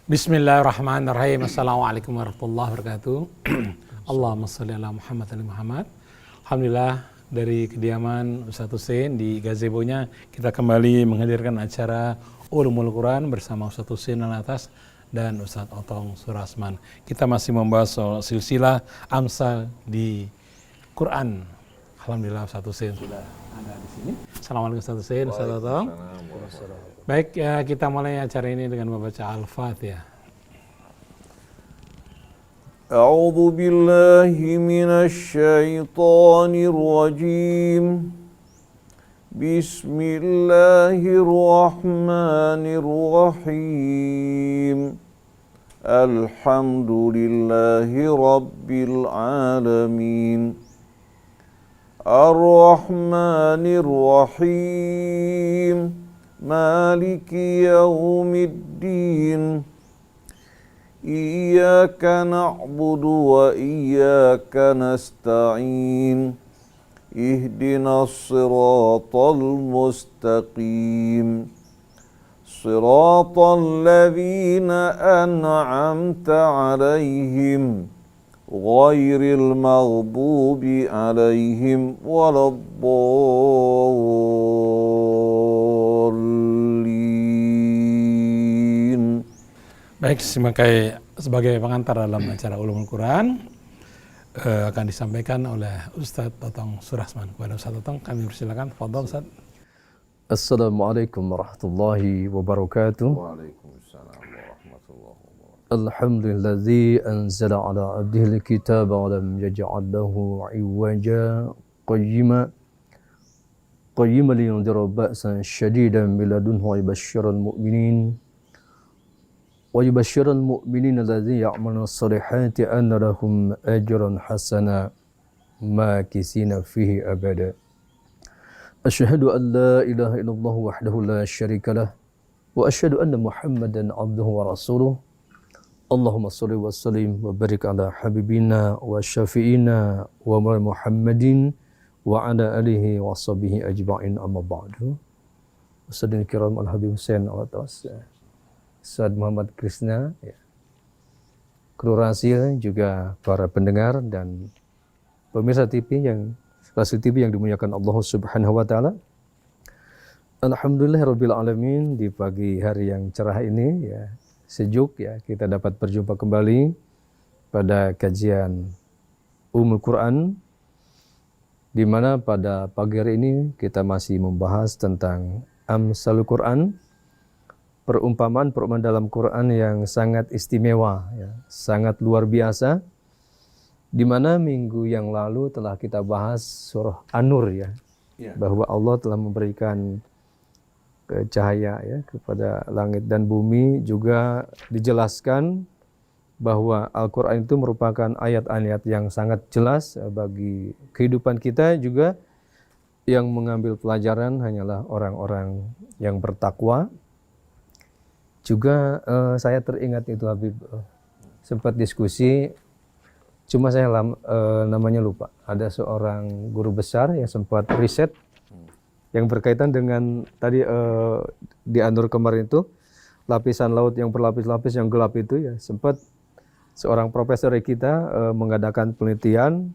Bismillahirrahmanirrahim. Assalamualaikum warahmatullahi wabarakatuh. Allahumma sholli ala Muhammad wa Muhammad. Alhamdulillah, dari kediaman Ustaz Husein di gazebo-nya kita kembali menghadirkan acara Ulumul Quran bersama Ustaz Husein Alatas dan Ustaz Otong Surasman. Kita masih membahas soal silsilah Amsal di Quran. Alhamdulillah Ustaz Husein sudah ada di sini. Assalamualaikum Ustaz Husein, Ustaz Otong. Baik, ya, kita mulai acara ini dengan membaca Al-Fatihah. A'udzu billahi minasy syaithanir rajim. Bismillahirrahmanirrahim. Alhamdulillahi rabbil alamin. Ar-Rahmanir Rahim. Maliki yaumiddin. Iyyaka na'budu wa iyyaka nasta'in. Ihdinas siratal mustaqim. Siratal ladzina an'amta 'alaihim ghairil maghdubi 'alaihim waladdallin. Baik, sebagai pengantar dalam acara Ulumul Quran akan disampaikan oleh Ustadz Otong Surasman. Kepada Ustadz Otong kami persilakan. Fadhol Ustadz. Assalamualaikum warahmatullahi wabarakatuh. Waalaikumsalam warahmatullahi wabarakatuh. Alhamdulillazi anzala ala abdihil kitaba wa lam yaj'al lahu 'iwaja qayyima liyundhira ba'san shadidan min ladunhu wa yubashshiral mu'minin alladzina ya'maluna as-salihati anna lahum ajran hasana makisina fihi abada. Asyhadu an la ilaha illallah wahdahu la syarika lah wa asyhadu anna Muhammadan abduhu wa rasuluh. Allahumma shalli wa sallim wa barik ala habibina wa syafi'ina wa Muhammadin wa ala alihi wa sahbihi ajma'in, amma ba'du. Ustadzul kiram Al-Habib Husein Alatas, Ustadz Muhammad Krishna, ya, kru Rasil, juga para pendengar dan pemirsa TV yang Rasil TV yang dimuliakan Allah Subhanahu wa taala. Alhamdulillahirabbil alamin, di pagi hari yang cerah ini, ya, sejuk, ya, kita dapat berjumpa kembali pada kajian Ulumul Quran, di mana pada pagi hari ini kita masih membahas tentang Amsalul Quran, perumpamaan dalam Quran yang sangat istimewa, ya, sangat luar biasa, di mana minggu yang lalu telah kita bahas surah An-Nur, ya, bahwa Allah telah memberikan cahaya, ya, kepada langit dan bumi. Juga dijelaskan bahwa Al-Quran itu merupakan ayat-ayat yang sangat jelas bagi kehidupan kita. Juga yang mengambil pelajaran hanyalah orang-orang yang bertakwa. Juga saya teringat itu, Habib, sempat diskusi, cuma saya namanya lupa. Ada seorang guru besar yang sempat riset yang berkaitan dengan tadi di An-Nur kemarin itu, lapisan laut yang berlapis-lapis yang gelap itu, ya, sempat seorang profesor kita mengadakan penelitian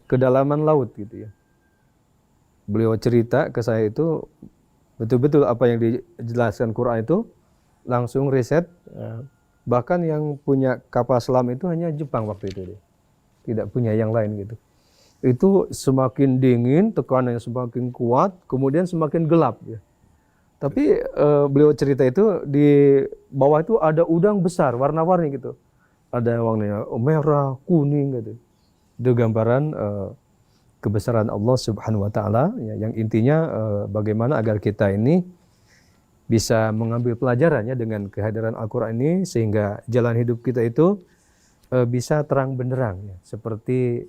kedalaman laut gitu, ya. Beliau cerita ke saya itu betul-betul apa yang dijelaskan Quran itu, langsung riset. Bahkan yang punya kapal selam itu hanya Jepang waktu itu, tidak punya yang lain gitu. Itu semakin dingin, tekanannya semakin kuat, kemudian semakin gelap, ya. Tapi beliau cerita itu di bawah itu ada udang besar, warna-warni gitu. Ada warnanya merah, kuning gitu. Itu gambaran kebesaran Allah Subhanahu wa taala, ya, yang intinya bagaimana agar kita ini bisa mengambil pelajarannya dengan kehadiran Al-Qur'an ini, sehingga jalan hidup kita itu bisa terang benderang, ya, seperti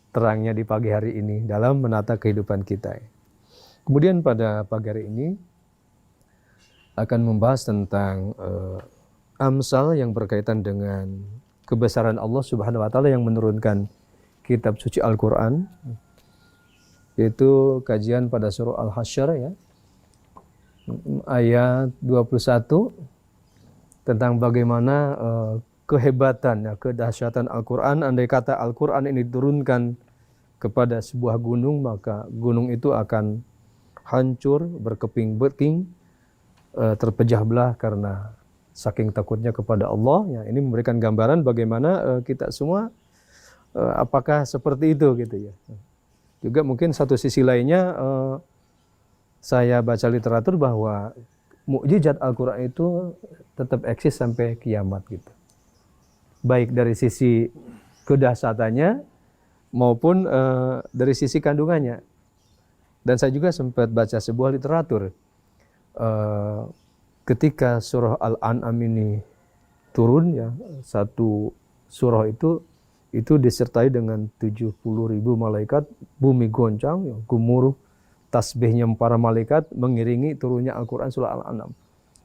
terangnya di pagi hari ini dalam menata kehidupan kita. Kemudian pada pagi hari ini akan membahas tentang Amsal yang berkaitan dengan kebesaran Allah Subhanahu wa taala yang menurunkan kitab suci Al-Quran, yaitu kajian pada surah Al-Hasyr, ya, ayat 21, tentang bagaimana kehebatan, ya, kedahsyatan Al-Quran. Andai kata Al-Quran ini diturunkan kepada sebuah gunung, maka gunung itu akan hancur, berkeping-keping, terpecah belah karena saking takutnya kepada Allah. Ya, ini memberikan gambaran bagaimana kita semua apakah seperti itu gitu ya. Juga mungkin satu sisi lainnya saya baca literatur bahwa mukjizat Al-Quran itu tetap eksis sampai kiamat gitu. Baik dari sisi kedahsyatannya maupun dari sisi kandungannya. Dan saya juga sempat baca sebuah literatur ketika surah Al-An'am ini turun, ya, satu surah itu disertai dengan 70.000 malaikat, bumi goncang, ya, gemuruh, tasbihnya para malaikat mengiringi turunnya Al-Quran surah Al-An'am.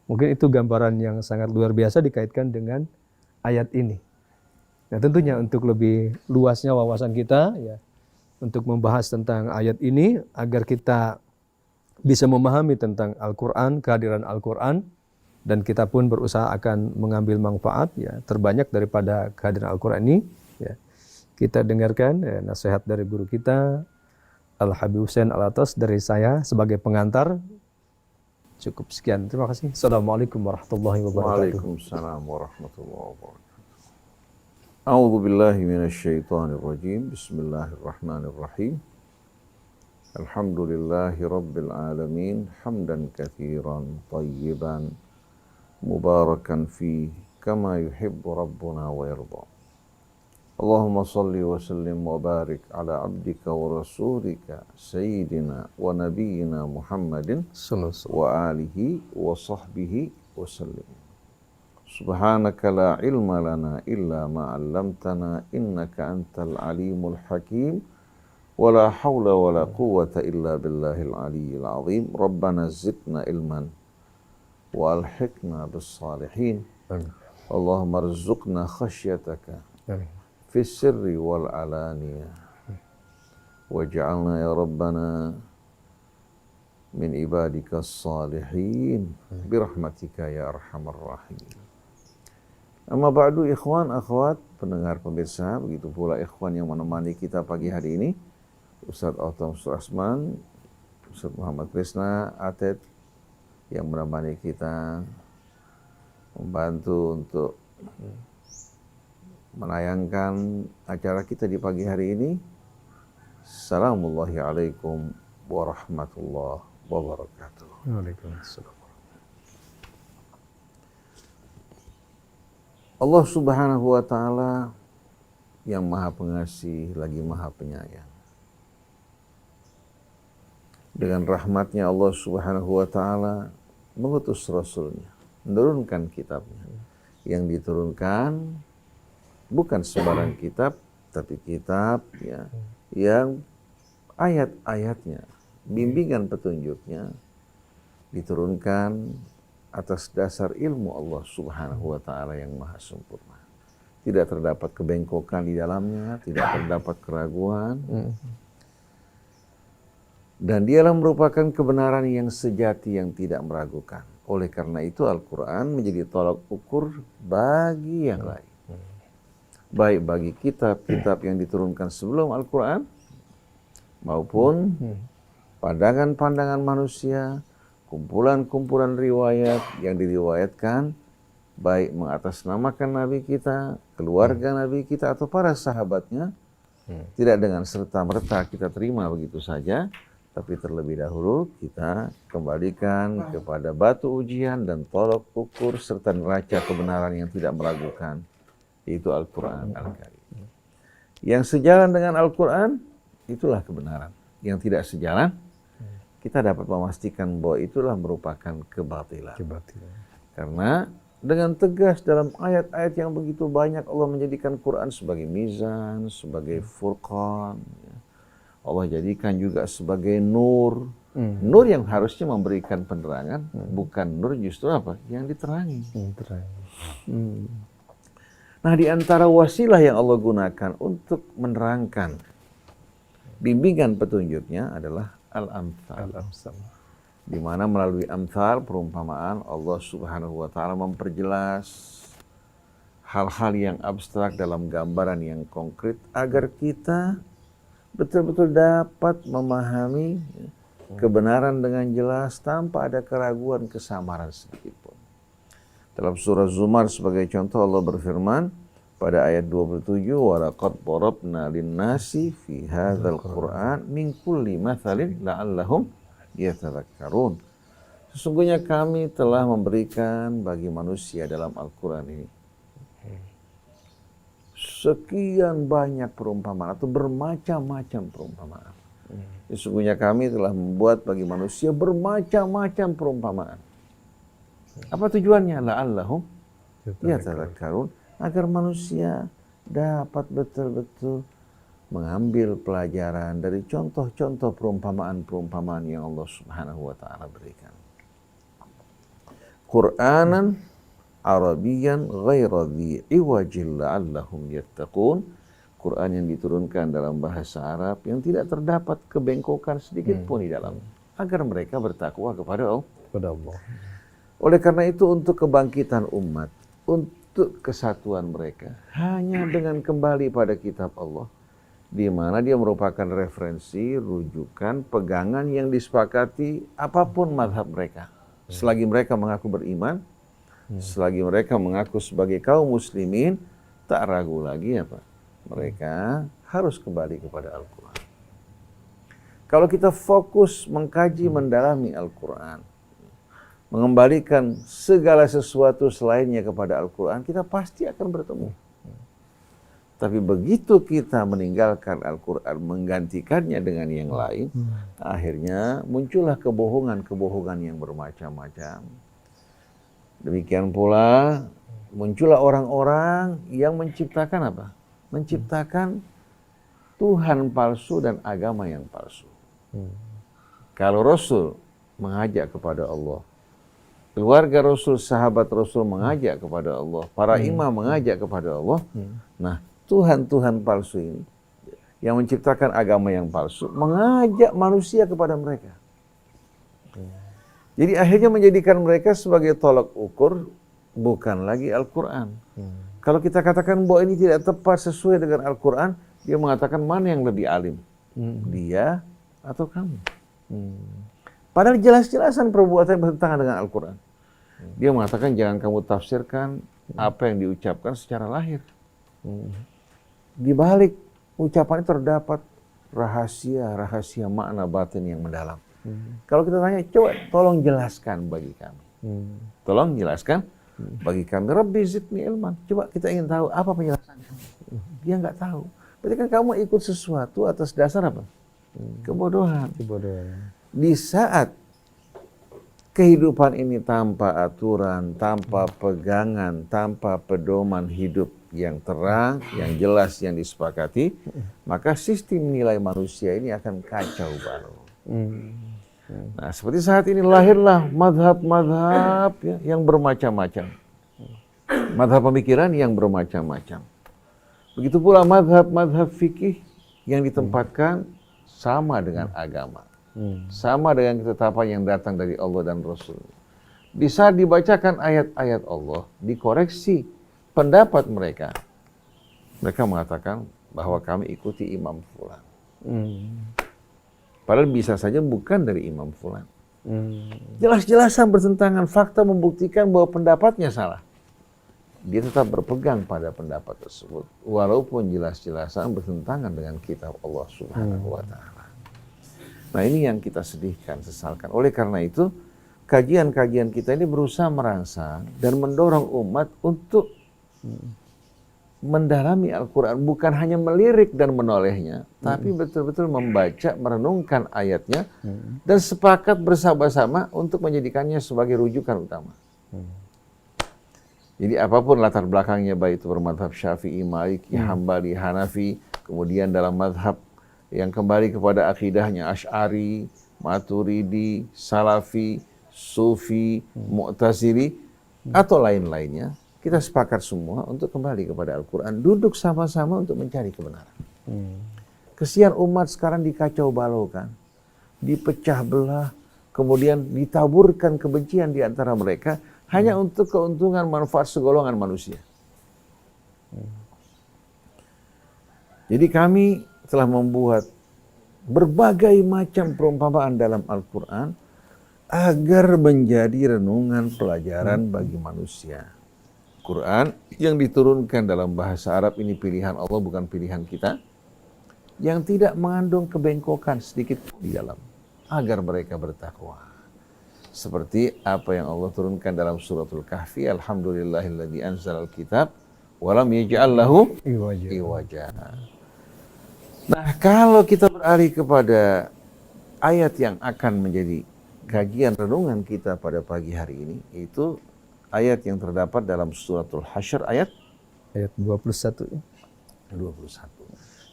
Mungkin itu gambaran yang sangat luar biasa dikaitkan dengan ayat ini. Nah, tentunya untuk lebih luasnya wawasan kita, ya, untuk membahas tentang ayat ini agar kita bisa memahami tentang Al-Quran, kehadiran Al-Quran, dan kita pun berusaha akan mengambil manfaat, ya, terbanyak daripada kehadiran Al-Quran ini. Ya. Kita dengarkan nasihat dari guru kita Al-Habib Hussein Alatas, dari saya sebagai pengantar. Cukup sekian. Terima kasih. Assalamualaikum warahmatullahi wabarakatuh. Waalaikumsalam warahmatullahi wabarakatuh. A'udzu billahi minasyaitonir rajim. Bismillahirrahmanirrahim. Alhamdulillahi rabbil alamin, hamdan katsiran thayyiban mubarakan fi kama yuhibbu rabbuna wa yarda. Allahumma salli wa sallim wa barik ala abdika wa rasulika sayyidina wa nabiyyina Muhammadin wa alihi wa sahbihi wa sallim. Subhanaka la ilma lana illa ma 'allamtana innaka antal alimul hakim. ولا حول ولا قوة إلا بالله العلي العظيم. ربنا زدنا علما وألحقنا بالصالحين. اللهم ارزقنا خشيتك في السر والعلانية واجعلنا يا ربنا من عبادك الصالحين برحمتك يا أرحم الراحمين. Amma ba'du, ikhwan, akhwat, pendengar pemirsa, begitu pula ikhwan yang menemani kita pagi hari ini, Ustadz Autam Surasman, Ustadz Muhammad Krisna, Atet, yang menemani kita, membantu untuk menayangkan acara kita di pagi hari ini. Assalamualaikum warahmatullahi wabarakatuh. Waalaikumsalam. Allah Subhanahu wa Ta'ala yang Maha Pengasih lagi Maha Penyayang. Dengan rahmatnya Allah Subhanahu wa Ta'ala mengutus Rasulnya, menurunkan kitabnya. Yang diturunkan bukan sembarang kitab, tapi kitab, ya, yang ayat-ayatnya, bimbingan petunjuknya diturunkan atas dasar ilmu Allah Subhanahu wa Ta'ala yang maha sempurna. Tidak terdapat kebengkokan di dalamnya, tidak terdapat keraguan. Dan dialah merupakan kebenaran yang sejati yang tidak meragukan. Oleh karena itu Al-Quran menjadi tolak ukur bagi yang lain. Baik bagi kitab-kitab yang diturunkan sebelum Al-Quran, maupun pandangan-pandangan manusia, kumpulan-kumpulan riwayat yang diriwayatkan, baik mengatasnamakan Nabi kita, keluarga Nabi kita, atau para sahabatnya, tidak dengan serta-merta kita terima begitu saja, tapi terlebih dahulu kita kembalikan kepada batu ujian dan tolok ukur serta neraca kebenaran yang tidak meragukan, yaitu Al-Quran Al-Karim. Yang sejalan dengan Al-Quran, itulah kebenaran. Yang tidak sejalan, kita dapat memastikan bahwa itulah merupakan kebatilan. Karena dengan tegas dalam ayat-ayat yang begitu banyak Allah menjadikan Quran sebagai mizan, sebagai furqan. Allah jadikan juga sebagai nur. Nur yang harusnya memberikan penerangan, bukan nur justru apa? Yang diterangi. Nah, di antara wasilah yang Allah gunakan untuk menerangkan bimbingan petunjuknya adalah Al-Amthal. di mana melalui amthal, perumpamaan, Allah Subhanahu wa taala memperjelas hal-hal yang abstrak dalam gambaran yang konkret agar kita betul-betul dapat memahami kebenaran dengan jelas tanpa ada keraguan, kesamaran sedikit pun. Dalam surah Zumar sebagai contoh Allah berfirman pada ayat 27, wa laqad darabna lin-nasi fi hadzal Qur'an min kulli mathalin la'allahum yatadhakkarun. Sesungguhnya kami telah memberikan bagi manusia dalam Al-Qur'an ini sekian banyak perumpamaan atau bermacam-macam perumpamaan. Sesungguhnya kami telah membuat bagi manusia bermacam-macam perumpamaan. Apa tujuannya? La'allahum yatadhakkarun, agar manusia dapat betul-betul mengambil pelajaran dari contoh-contoh perumpamaan-perumpamaan yang Allah Subhanahu wa taala berikan. Qur'anan Arabiyan ghaira dhi iwajil la'allahum yattaqun. Quran yang diturunkan dalam bahasa Arab yang tidak terdapat kebengkokan sedikit pun di dalam, agar mereka bertakwa kepada Allah. Oleh karena itu, untuk kebangkitan umat, untuk kesatuan mereka, hanya dengan kembali pada kitab Allah, di mana dia merupakan referensi, rujukan, pegangan yang disepakati apapun mazhab mereka. Selagi mereka mengaku beriman, selagi mereka mengaku sebagai kaum muslimin, tak ragu lagi apa? Mereka harus kembali kepada Al-Quran. Kalau kita fokus mengkaji, mendalami Al-Quran, mengembalikan segala sesuatu selainnya kepada Al-Quran, kita pasti akan bertemu. Tapi begitu kita meninggalkan Al-Quran, menggantikannya dengan yang lain, akhirnya muncullah kebohongan-kebohongan yang bermacam-macam. Demikian pula muncullah orang-orang yang menciptakan apa? Menciptakan Tuhan palsu dan agama yang palsu. Kalau Rasul mengajak kepada Allah, keluarga Rasul, sahabat Rasul mengajak kepada Allah, para imam mengajak kepada Allah, nah Tuhan-Tuhan palsu ini yang menciptakan agama yang palsu mengajak manusia kepada mereka. Jadi akhirnya menjadikan mereka sebagai tolak ukur, bukan lagi Al-Quran. Kalau kita katakan bahwa ini tidak tepat sesuai dengan Al-Quran, dia mengatakan mana yang lebih alim, dia atau kamu. Padahal jelas-jelasan perbuatan bertentangan dengan Al-Quran. Dia mengatakan jangan kamu tafsirkan apa yang diucapkan secara lahir. Di balik ucapan itu terdapat rahasia makna batin yang mendalam. Kalau kita tanya, coba tolong jelaskan bagi kami. Tolong jelaskan bagi kami. Rabbi zidni ilman. Coba kita ingin tahu apa penjelasannya. Dia nggak tahu. Berarti kan kamu ikut sesuatu atas dasar apa? Kebodohan. Di saat kehidupan ini tanpa aturan, tanpa pegangan, tanpa pedoman hidup yang terang, yang jelas, yang disepakati, maka sistem nilai manusia ini akan kacau balau. Nah, seperti saat ini lahirlah madhab-madhab yang bermacam-macam. Madhab pemikiran yang bermacam-macam. Begitu pula madhab-madhab fikih yang ditempatkan sama dengan agama. Sama dengan ketetapan yang datang dari Allah dan Rasul. Di saat dibacakan ayat-ayat Allah, dikoreksi pendapat mereka. Mereka mengatakan bahwa kami ikuti imam fulan. Padahal bisa saja bukan dari imam fulan. Jelas-jelasan bertentangan, fakta membuktikan bahwa pendapatnya salah. Dia tetap berpegang pada pendapat tersebut, walaupun jelas-jelasan bertentangan dengan kitab Allah Subhanahu wa taala. Nah, ini yang kita sedihkan, sesalkan. Oleh karena itu, kajian-kajian kita ini berusaha merangsang dan mendorong umat untuk mendalami Al-Quran, bukan hanya melirik dan menolehnya, tapi betul-betul membaca, merenungkan ayatnya, dan sepakat bersama-sama untuk menjadikannya sebagai rujukan utama. Jadi apapun latar belakangnya, baik itu bermadhab Syafi'i, Maliki, Hambali, Hanafi, kemudian dalam madhab yang kembali kepada akidahnya Asy'ari, Maturidi, Salafi, Sufi, Mu'tazili, atau lain-lainnya, kita sepakat semua untuk kembali kepada Al-Quran, duduk sama-sama untuk mencari kebenaran. Kesian umat sekarang dikacau balaukan, dipecah belah, kemudian ditaburkan kebencian di antara mereka hanya untuk keuntungan manfaat segolongan manusia. Jadi kami telah membuat berbagai macam perumpamaan dalam Al-Quran agar menjadi renungan pelajaran bagi manusia. Quran yang diturunkan dalam bahasa Arab ini pilihan Allah, bukan pilihan kita, yang tidak mengandung kebengkokan sedikit di dalam, agar mereka bertakwa. Seperti apa yang Allah turunkan dalam suratul Kahfi, Alhamdulillahilladzi anzalal kitab walam yaj'al lahu iwaja. Nah, kalau kita beralih kepada ayat yang akan menjadi kajian renungan kita pada pagi hari ini, itu ayat yang terdapat dalam suratul Hasyr ayat 21.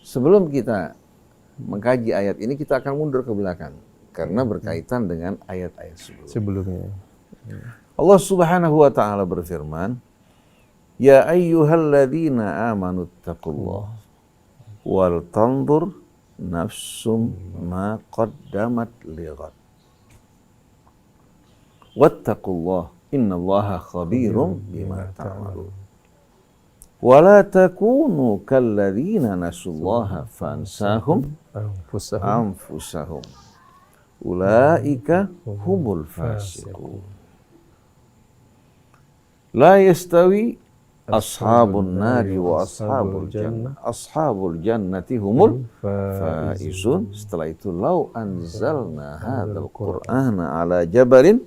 Sebelum kita mengkaji ayat ini, kita akan mundur ke belakang karena berkaitan dengan ayat-ayat sebelumnya. Allah Subhanahu wa taala berfirman, "Ya ayyuhalladzina amanu taqullaha wal tanzur nafsum ma qaddamat lighad. Wattaqullaha innallaha khabirum bima ta'malun. Wa la takunu kalladzina nasullaha fansahum anfusahum. Ulaika humul fasiqun. La yastawi ashabun nari wa ashabul jannah. Ashabul jannati humul faizun." Setelah itu, "Lau anzalna hadzal qur'ana ala jabalin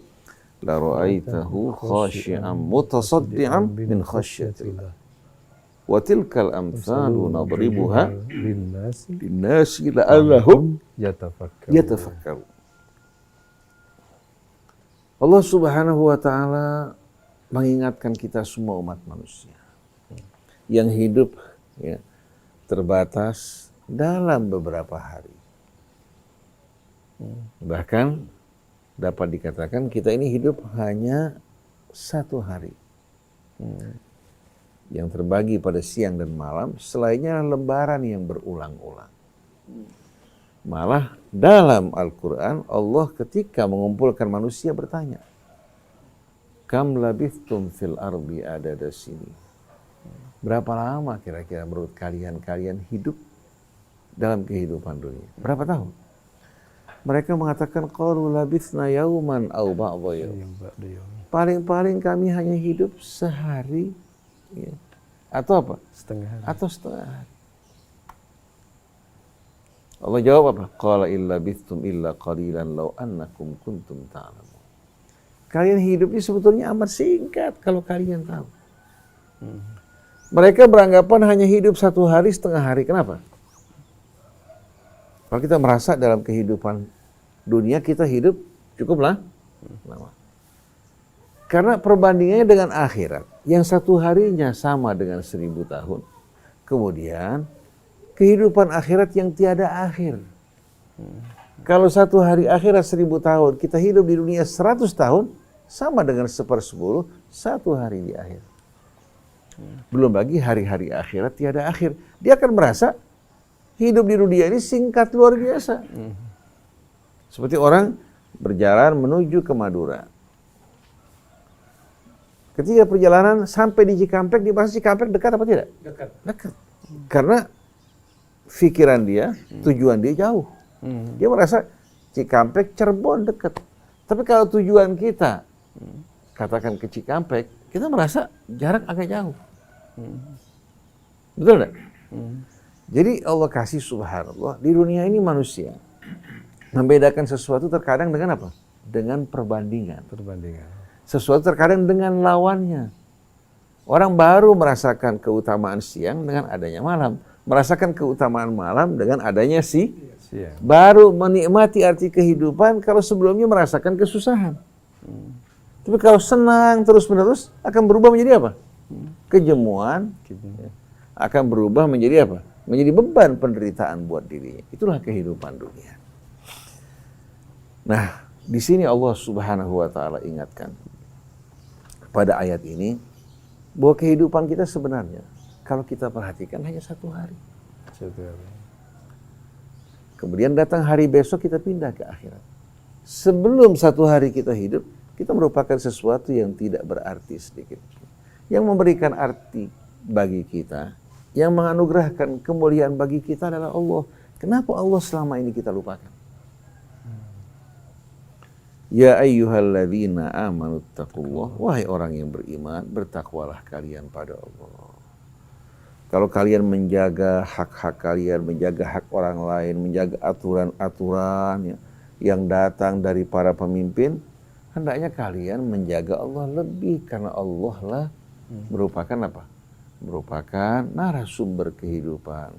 la ra'aitahu khashi'an mutasaddian min khasyatillah. Wa tilkal amthalu nadribuha linnasi la'allahum yatafakkarun." Allah Subhanahu wa taala mengingatkan kita semua umat manusia yang hidup terbatas dalam beberapa hari. Bahkan dapat dikatakan kita ini hidup hanya satu hari yang terbagi pada siang dan malam, selainnya lembaran yang berulang-ulang. Malah dalam Al-Quran Allah ketika mengumpulkan manusia bertanya, "Kam labithtum fil ardi adada sini." Berapa lama kira-kira menurut kalian hidup dalam kehidupan dunia? Berapa tahun? Mereka mengatakan, qalu labithna yauman aw ba'dha yaum. Paling-paling kami hanya hidup sehari, atau apa? Setengah hari. Allah jawab apa? Qala illa bithtum illa qalilan law annakum kuntum ta'lamun. Kalian hidup ini sebetulnya amat singkat kalau kalian tahu. Mereka beranggapan hanya hidup satu hari, setengah hari. Kenapa? Kalau kita merasa dalam kehidupan dunia kita hidup cukuplah lama. Karena perbandingannya dengan akhirat, yang satu harinya sama dengan 1000 tahun. Kemudian kehidupan akhirat yang tiada akhir. Kalau satu hari akhirat 1000 tahun, kita hidup di dunia 100 tahun, sama dengan 1/10 satu hari di akhir. Belum lagi hari-hari akhirat tiada akhir. Dia akan merasa hidup di dunia ini singkat luar biasa. Seperti orang berjalan menuju ke Madura. Ketika perjalanan sampai di Cikampek, di bahasa Cikampek dekat apa tidak? Dekat. Karena pikiran dia, tujuan dia jauh. Dia merasa Cikampek, Cirebon dekat. Tapi kalau tujuan kita, katakan ke Cikampek, kita merasa jarak agak jauh. Betul enggak? Jadi Allah kasih, subhanallah, di dunia ini manusia membedakan sesuatu terkadang dengan apa? Dengan perbandingan. Sesuatu terkadang dengan lawannya. Orang baru merasakan keutamaan siang dengan adanya malam. Merasakan keutamaan malam dengan adanya siang. Baru menikmati arti kehidupan kalau sebelumnya merasakan kesusahan. Tapi kalau senang terus-menerus akan berubah menjadi apa? Kejemuan. Akan berubah menjadi apa? Menjadi beban penderitaan buat dirinya. Itulah kehidupan dunia. Nah, di sini Allah Subhanahu wa taala ingatkan pada ayat ini bahwa kehidupan kita sebenarnya kalau kita perhatikan hanya satu hari. Kemudian datang hari besok kita pindah ke akhirat. sebelum satu hari kita hidup, kita merupakan sesuatu yang tidak berarti sedikit. Yang memberikan arti bagi kita, yang menganugerahkan kemuliaan bagi kita adalah Allah. Kenapa Allah selama ini kita lupakan? Ya ayyuhalladzina amanu taqullah, wahai orang yang beriman, bertakwalah kalian pada Allah. Kalau kalian menjaga hak-hak kalian, menjaga hak orang lain, menjaga aturan-aturan yang datang dari para pemimpin, hendaknya kalian menjaga Allah lebih, karena Allah lah merupakan apa? Merupakan narasumber kehidupan,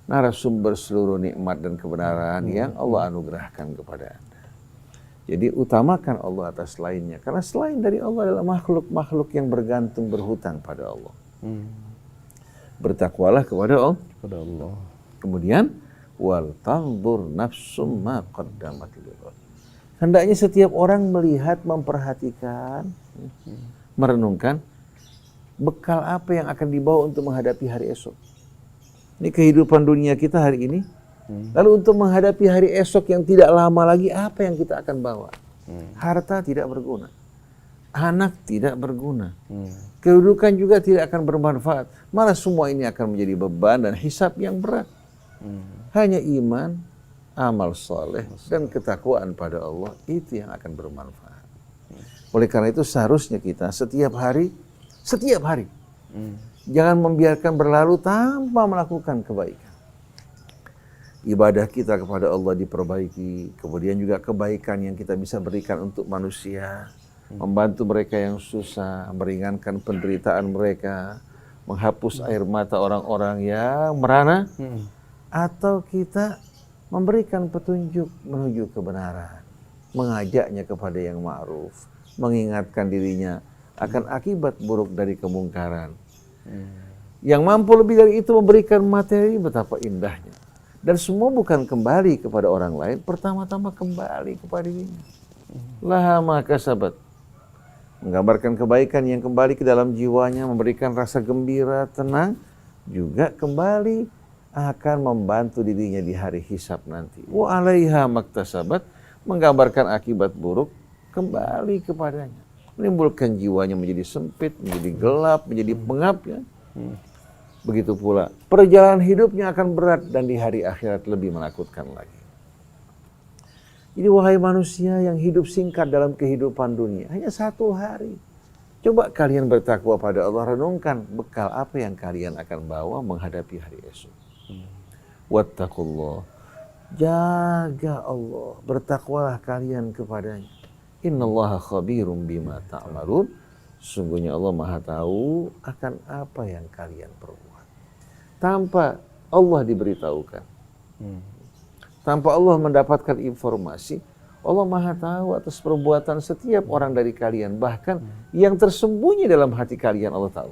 narasumber seluruh nikmat dan kebenaran yang Allah anugerahkan kepada Anda. Jadi utamakan Allah atas lainnya, karena selain dari Allah adalah makhluk-makhluk yang bergantung berhutang pada Allah. Bertakwalah kepada Allah. Kemudian wal tanzur nafsum ma qaddamat lighad. Hendaknya setiap orang melihat, memperhatikan, merenungkan bekal apa yang akan dibawa untuk menghadapi hari esok. Ini kehidupan dunia kita hari ini. Lalu untuk menghadapi hari esok yang tidak lama lagi, apa yang kita akan bawa? Harta tidak berguna, anak tidak berguna, kedudukan juga tidak akan bermanfaat. Malah semua ini akan menjadi beban dan hisab yang berat. Hanya iman, amal soleh, dan ketakwaan pada Allah, itu yang akan bermanfaat. Oleh karena itu seharusnya kita setiap hari, jangan membiarkan berlalu tanpa melakukan kebaikan. Ibadah kita kepada Allah diperbaiki, kemudian juga kebaikan yang kita bisa berikan untuk manusia, membantu mereka yang susah, meringankan penderitaan mereka, menghapus air mata orang-orang yang merana, atau kita memberikan petunjuk menuju kebenaran, mengajaknya kepada yang ma'ruf, mengingatkan dirinya akan akibat buruk dari kemungkaran. Yang mampu lebih dari itu memberikan materi, betapa indahnya. Dan semua bukan kembali kepada orang lain, pertama-tama kembali kepada dirinya. Laha ma kasabat, menggambarkan kebaikan yang kembali ke dalam jiwanya, memberikan rasa gembira, tenang, juga kembali akan membantu dirinya di hari hisab nanti. Wa alaiha maktasabat, menggambarkan akibat buruk, kembali kepadanya. Menimbulkan jiwanya menjadi sempit, menjadi gelap, menjadi pengap. Ya. Begitu pula perjalanan hidupnya akan berat dan di hari akhirat lebih menakutkan lagi. Jadi wahai manusia yang hidup singkat dalam kehidupan dunia, hanya satu hari. Coba kalian bertakwa pada Allah, renungkan bekal apa yang kalian akan bawa menghadapi hari esok. Wattaqullah, jaga Allah, bertakwalah kalian kepadanya. Innallaha khabirum bima ta'malun, sungguhnya Allah Maha tahu akan apa yang kalian perbuat. Tanpa Allah diberitahukan, tanpa Allah mendapatkan informasi, Allah Maha tahu atas perbuatan setiap orang dari kalian, bahkan yang tersembunyi dalam hati kalian Allah tahu.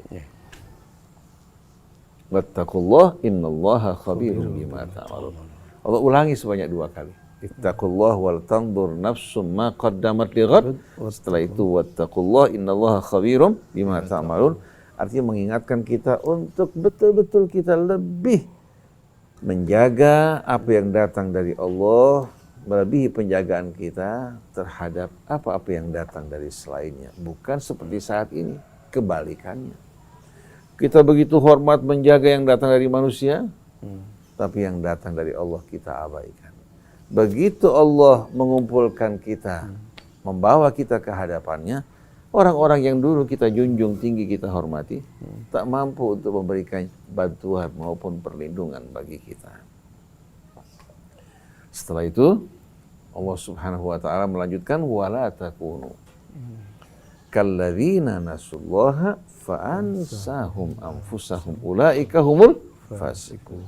Wattaqullah innallaha khabirum bima ta'malun. Allah ulangi sebanyak 2 kali. Ittaqullah wal tanzur nafsum ma qaddamat lighad. Setelah itu wattaqullah innallaha khabirum bima ta'malun. Artinya mengingatkan kita untuk betul-betul kita lebih menjaga apa yang datang dari Allah, melebihi penjagaan kita terhadap apa-apa yang datang dari selainnya. Bukan seperti saat ini, kebalikannya. Kita begitu hormat menjaga yang datang dari manusia, tapi yang datang dari Allah kita abaikan. Begitu Allah mengumpulkan kita, membawa kita ke hadapannya, orang-orang yang dulu kita junjung tinggi, kita hormati, tak mampu untuk memberikan bantuan maupun perlindungan bagi kita. Setelah itu, Allah Subhanahu wa taala melanjutkan wala takunu kalladzina nasullaha fa'ansahum anfusahum ulaika humul fasiqun.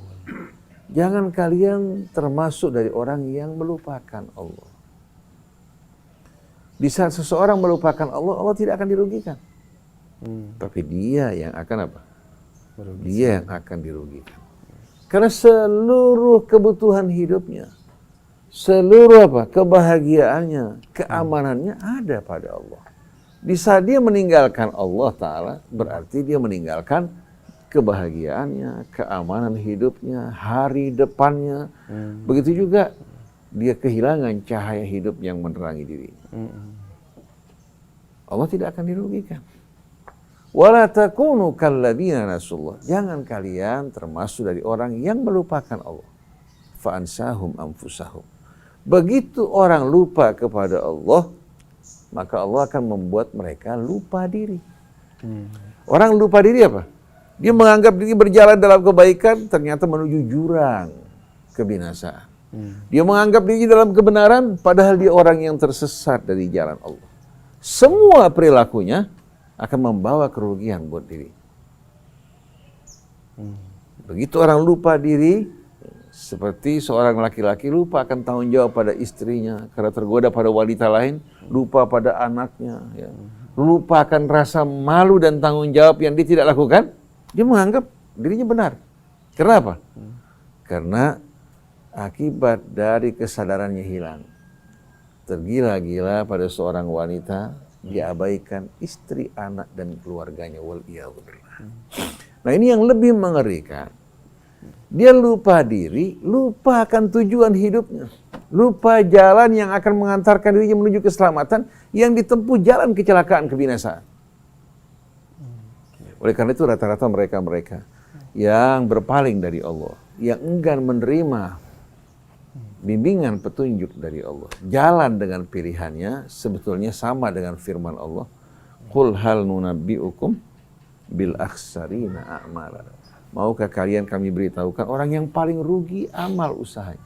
Jangan kalian termasuk dari orang yang melupakan Allah. Di saat seseorang melupakan Allah, Allah tidak akan dirugikan. Tapi dia yang akan apa? Dia yang akan dirugikan. Karena seluruh kebutuhan hidupnya, seluruh apa? Kebahagiaannya, keamanannya ada pada Allah. Di saat dia meninggalkan Allah Ta'ala, berarti dia meninggalkan kebahagiaannya, keamanan hidupnya, hari depannya. Begitu juga dia kehilangan cahaya hidup yang menerangi dirinya. Allah tidak akan dirugikan. Wala takunu kalladzina nasullah. Jangan kalian termasuk dari orang yang melupakan Allah. Fa ansahum anfusahum. Begitu orang lupa kepada Allah, maka Allah akan membuat mereka lupa diri. Orang lupa diri apa? Dia menganggap diri berjalan dalam kebaikan, ternyata menuju jurang kebinasaan. Dia menganggap diri dalam kebenaran, padahal dia orang yang tersesat dari jalan Allah. Semua perilakunya akan membawa kerugian buat diri. Begitu orang lupa diri, seperti seorang laki-laki lupa akan tanggung jawab pada istrinya karena tergoda pada wanita lain, lupa pada anaknya, ya. Lupa akan rasa malu dan tanggung jawab yang dia tidak lakukan, dia menganggap dirinya benar. Kenapa? Karena akibat dari kesadarannya hilang. Tergila-gila pada seorang wanita, dia abaikan istri, anak, dan keluarganya. Waliyahudillah. Nah, ini yang lebih mengerikan. Dia lupa diri, lupa akan tujuan hidupnya. Lupa jalan yang akan mengantarkan dirinya menuju keselamatan, yang ditempuh jalan kecelakaan kebinasaan. Oleh karena itu rata-rata mereka-mereka yang berpaling dari Allah, yang enggan menerima bimbingan petunjuk dari Allah, jalan dengan pilihannya, sebetulnya sama dengan firman Allah, qul hal nunabbi'ukum bil akhsarina a'mala. Maukah kalian kami beritahukan orang yang paling rugi amal usahanya?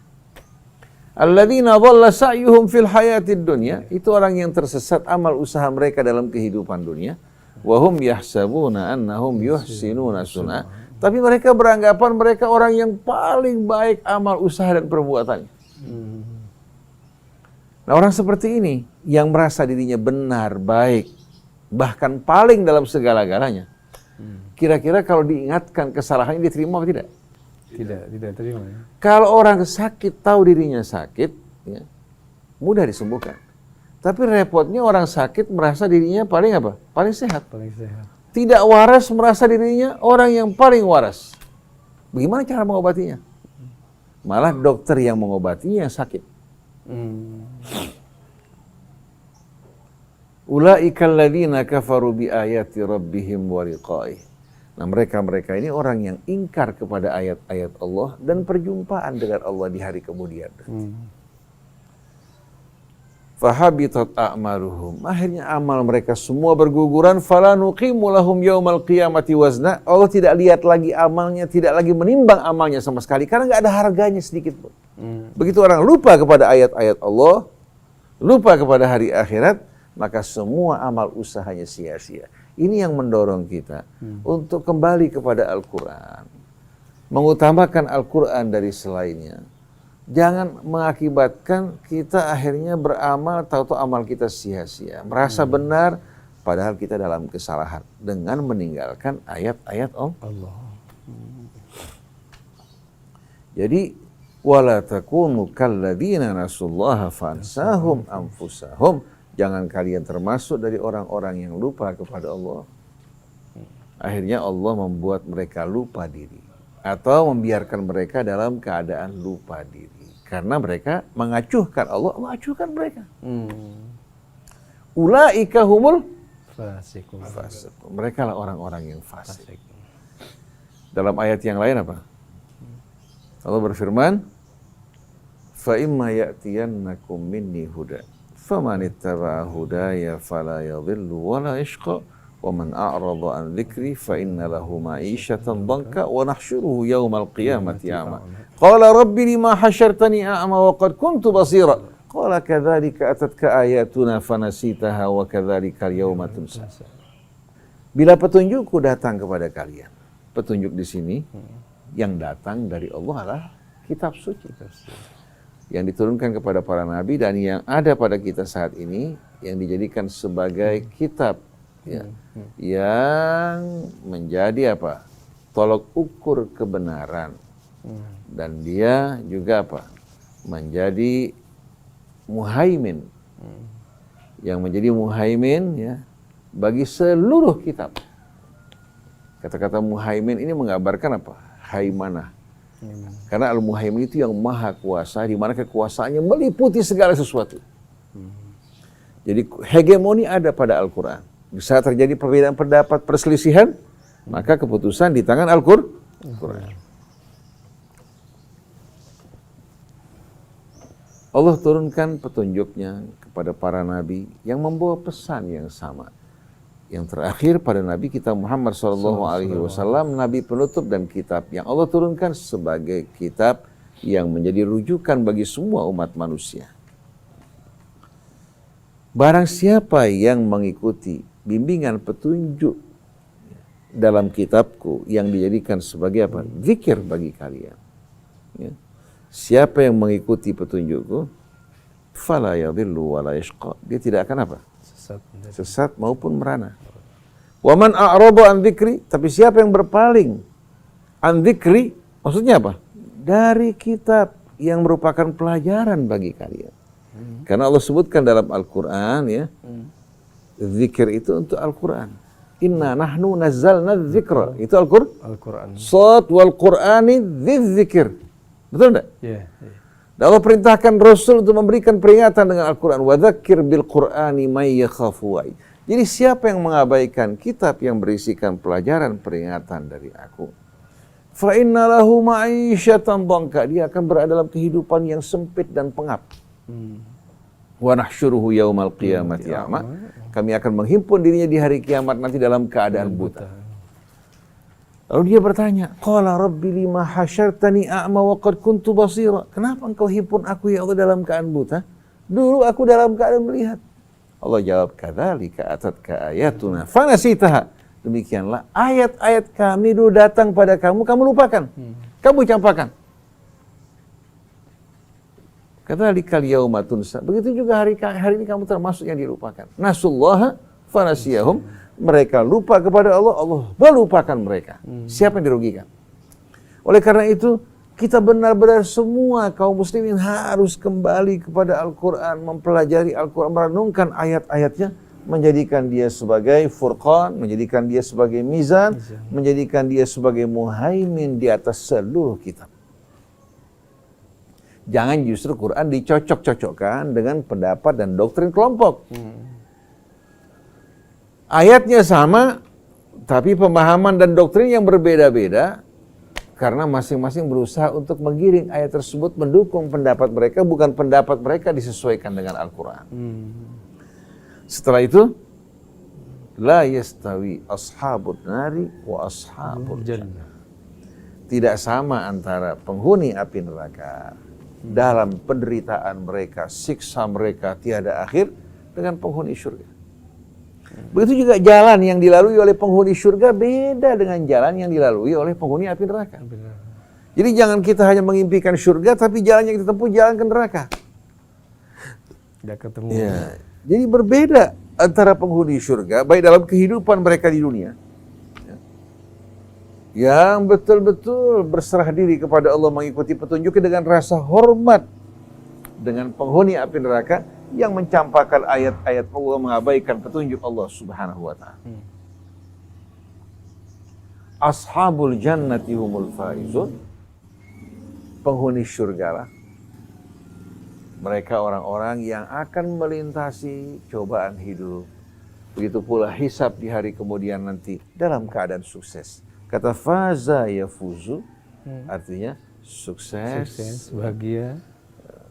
Alladzina dhalla sa'yuhum fil hayatid dunya, itu orang yang tersesat amal usaha mereka dalam kehidupan dunia. Wa hum yahsabuna annahum yuhsinuna sun'a. Tapi mereka beranggapan mereka orang yang paling baik amal usaha dan perbuatannya. Nah, orang seperti ini yang merasa dirinya benar, baik, bahkan paling dalam segala-galanya. Kira-kira kalau diingatkan kesalahannya diterima atau tidak? Tidak terima. Ya. Kalau orang sakit tahu dirinya sakit, ya, mudah disembuhkan. Tapi repotnya orang sakit merasa dirinya paling apa? Paling sehat. Paling sehat. Tidak waras merasa dirinya orang yang paling waras. Bagaimana cara mengobatinya? Malah dokter yang mengobatinya yang sakit. Ulaikal ladzina kafaru bi ayati rabbihim wa liqa'ih. Nah, mereka-mereka ini orang yang ingkar kepada ayat-ayat Allah dan perjumpaan dengan Allah di hari kemudian. Fahabitat a'maluhum. Akhirnya amal mereka semua berguguran. Fala nuqimu lahum yaumal qiyamati wazna. Allah tidak lihat lagi amalnya, tidak lagi menimbang amalnya sama sekali karena nggak ada harganya sedikit pun. Begitu orang lupa kepada ayat-ayat Allah, lupa kepada hari akhirat, maka semua amal usahanya sia-sia. Ini yang mendorong kita untuk kembali kepada Al-Quran. Mengutamakan Al-Quran dari selainnya. Jangan mengakibatkan kita akhirnya beramal, tahu-tahu amal kita sia-sia. Merasa benar, padahal kita dalam kesalahan. Dengan meninggalkan ayat-ayat Allah. Jadi, wala takunu kalladzina nasullaha fansahum anfusahum. Jangan kalian termasuk dari orang-orang yang lupa kepada Allah. Akhirnya Allah membuat mereka lupa diri. Atau membiarkan mereka dalam keadaan lupa diri. Karena mereka mengacuhkan Allah, mengacuhkan mereka. Ulaika humul fasiqun. Mereka lah orang-orang yang fasik. Dalam ayat yang lain apa? Allah berfirman, fa imma ya'tiyannakum minni huda. فَمَنِ اتَّبَعَ هُدَايَ فَلَا يَضِلُّ وَلَا يَشْقَى وَمَنْ أَعْرَضَ عَنْ ذِكْرِي فَإِنَّ لَهُ مَعِيشَةً ضَنكًا وَنَحْشُرُهُ يَوْمَ الْقِيَامَةِ أَعْمَى قَالَ رَبِّ لِمَ حَشَرْتَنِي أَعْمَى وَقَدْ كُنْتُ بَصِيرًا قَالَ كَذَلِكَ أَتَتْكَ آيَاتُنَا فَنَسِيتَهَا وَكَذَلِكَ الْيَوْمَ تُنْسَى. Bila petunjukku datang kepada kalian, petunjuk di sini yang datang dari Allah adalah kitab suci. Yang diturunkan kepada para nabi dan yang ada pada kita saat ini yang dijadikan sebagai kitab ya, yang menjadi apa? Tolok ukur kebenaran. Dan dia juga apa? Menjadi muhaimin. Yang menjadi muhaimin ya bagi seluruh kitab. Kata-kata muhaimin ini menggambarkan apa? Haimanah. Karena Al-Muhaimin itu yang maha kuasa, di mana kekuasaannya meliputi segala sesuatu. Jadi hegemoni ada pada Al-Quran. Bisa terjadi perbedaan pendapat, perselisihan, maka keputusan di tangan Al-Quran. Allah turunkan petunjuknya kepada para nabi yang membawa pesan yang sama. Yang terakhir pada Nabi kita Muhammad SAW, Nabi penutup dan kitab yang Allah turunkan sebagai kitab yang menjadi rujukan bagi semua umat manusia. Barang siapa yang mengikuti bimbingan petunjuk dalam kitabku yang dijadikan sebagai apa? Zikir bagi kalian. Ya. Siapa yang mengikuti petunjukku, fala yadhillu wa la yashqa. Dia tidak akan apa? Sesat maupun merana. Wa man a'rada an dzikri, tapi siapa yang berpaling an dzikri, maksudnya apa? Dari kitab yang merupakan pelajaran bagi kalian. Karena Allah sebutkan dalam Al-Qur'an ya. Zikir itu untuk Al-Qur'an. Inna nahnu nazzalna dzikra. Itu Al-Qur'an. Shad wal Qur'ani dzidzikir. Betul enggak? Iya. Dan Allah perintahkan Rasul untuk memberikan peringatan dengan Al-Quran. Wa dzakir bil Qur'ani may yakhafu wa'id. Jadi siapa yang mengabaikan kitab yang berisikan pelajaran peringatan dari aku, fa inna lahu ma'isyatan dhanka, dia akan berada dalam kehidupan yang sempit dan pengap. Wa nahsyuruhu yaumal qiyamati a'ma. Kami akan menghimpun dirinya di hari kiamat nanti dalam keadaan buta. Lalu dia bertanya, qala rabbi lima hasyartani a'ma wa qad kuntu basira. Kenapa engkau himpun aku ya Allah dalam keadaan buta? Dulu aku dalam keadaan melihat. Allah jawab, kadzalika atatka ayatuna fanasitaha. Demikianlah ayat-ayat kami dulu datang pada kamu, kamu lupakan. Kamu campakan. Kadzalikal yauma tunsa. Begitu juga hari ini kamu termasuk yang dilupakan. Nasullaha fanasiyahum. Mereka lupa kepada Allah, Allah melupakan mereka. Siapa yang dirugikan? Oleh karena itu, kita benar-benar semua kaum muslimin harus kembali kepada Al-Quran, mempelajari Al-Quran, merenungkan ayat-ayatnya, menjadikan dia sebagai furqan, menjadikan dia sebagai mizan, menjadikan dia sebagai muhaimin di atas seluruh kitab. Jangan justru Quran dicocok-cocokkan dengan pendapat dan doktrin kelompok. Ayatnya sama, tapi pemahaman dan doktrin yang berbeda-beda, karena masing-masing berusaha untuk menggiring ayat tersebut mendukung pendapat mereka, bukan pendapat mereka disesuaikan dengan Al-Quran. Setelah itu, la yastawi ashabun nari wa ashabul jannah. Tidak sama antara penghuni api neraka dalam penderitaan mereka, siksa mereka tiada akhir dengan penghuni surga. Begitu juga jalan yang dilalui oleh penghuni surga beda dengan jalan yang dilalui oleh penghuni api neraka. Jadi jangan kita hanya mengimpikan surga, tapi jalan yang kita tempuh jalan ke neraka. Tidak ketemu. Ya. Jadi berbeda antara penghuni surga, baik dalam kehidupan mereka di dunia, yang betul-betul berserah diri kepada Allah, mengikuti petunjuknya dengan rasa hormat, dengan penghuni api neraka yang mencampakkan ayat-ayat Allah, mengabaikan petunjuk Allah Subhanahu wa ta'ala. Ashabul jannati humul faizun. Penghuni surgalah mereka orang-orang yang akan melintasi cobaan hidup. Begitu pula hisab di hari kemudian nanti dalam keadaan sukses. Kata faza yafuzu artinya sukses, bahagia,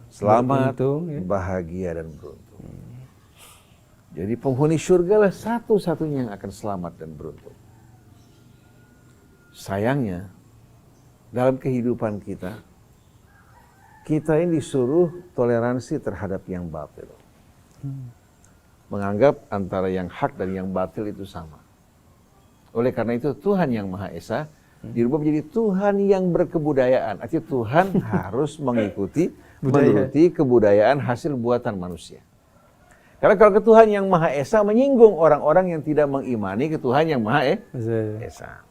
selamat, beruntung, ya. Bahagia dan beruntung. Jadi penghuni surga lah satu-satunya yang akan selamat dan beruntung. Sayangnya, dalam kehidupan kita ini disuruh toleransi terhadap yang batil. Menganggap antara yang hak dan yang batil itu sama. Oleh karena itu Tuhan yang Maha Esa dirubah menjadi Tuhan yang berkebudayaan. Artinya Tuhan harus mengikuti, menuruti kebudayaan hasil buatan manusia. Karena kalau ke Tuhan yang Maha Esa menyinggung orang-orang yang tidak mengimani ke Tuhan yang Maha Esa.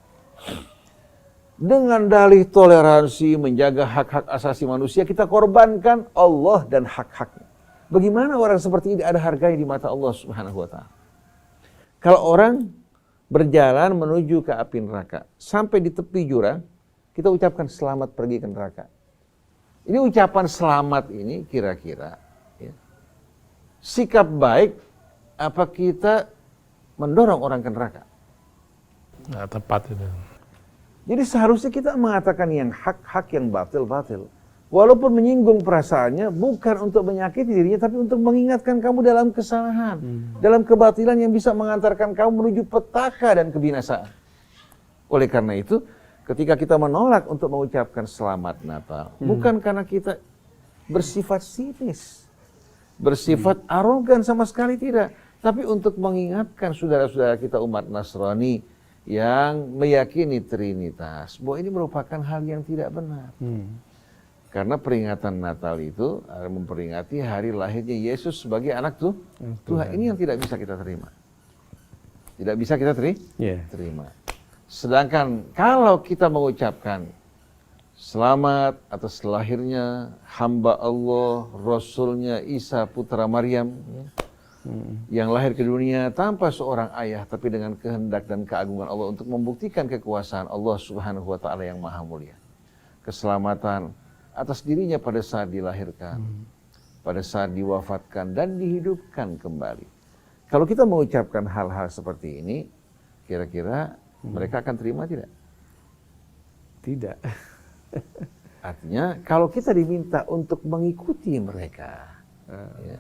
Dengan dalih toleransi, menjaga hak-hak asasi manusia, kita korbankan Allah dan hak-haknya. Bagaimana orang seperti ini ada harganya di mata Allah Subhanahu wa ta'ala? Kalau orang berjalan menuju ke api neraka, sampai di tepi jurang, kita ucapkan selamat pergi ke neraka. Ini ucapan selamat ini kira-kira ya, sikap baik apa kita mendorong orang ke neraka? Nggak tepat itu. Jadi seharusnya kita mengatakan yang hak-hak, yang batil-batil. Walaupun menyinggung perasaannya, bukan untuk menyakiti dirinya, tapi untuk mengingatkan kamu dalam kesalahan, dalam kebatilan yang bisa mengantarkan kamu menuju petaka dan kebinasaan. Oleh karena itu, ketika kita menolak untuk mengucapkan selamat Natal, bukan karena kita bersifat sinis, bersifat arogan, sama sekali tidak. Tapi untuk mengingatkan saudara-saudara kita umat Nasrani yang meyakini Trinitas, bahwa ini merupakan hal yang tidak benar. Karena peringatan Natal itu memperingati hari lahirnya Yesus sebagai anak Tuhan. Ini yang tidak bisa kita terima. Tidak bisa kita terima. Sedangkan kalau kita mengucapkan selamat atas lahirnya hamba Allah, Rasulnya Isa putra Maryam, yang lahir ke dunia tanpa seorang ayah, tapi dengan kehendak dan keagungan Allah untuk membuktikan kekuasaan Allah Subhanahu wa Ta'ala yang maha mulia. Keselamatan atas dirinya pada saat dilahirkan, pada saat diwafatkan dan dihidupkan kembali. Kalau kita mengucapkan hal-hal seperti ini, kira-kira mereka akan terima tidak? Tidak. Artinya kalau kita diminta untuk mengikuti mereka, ya,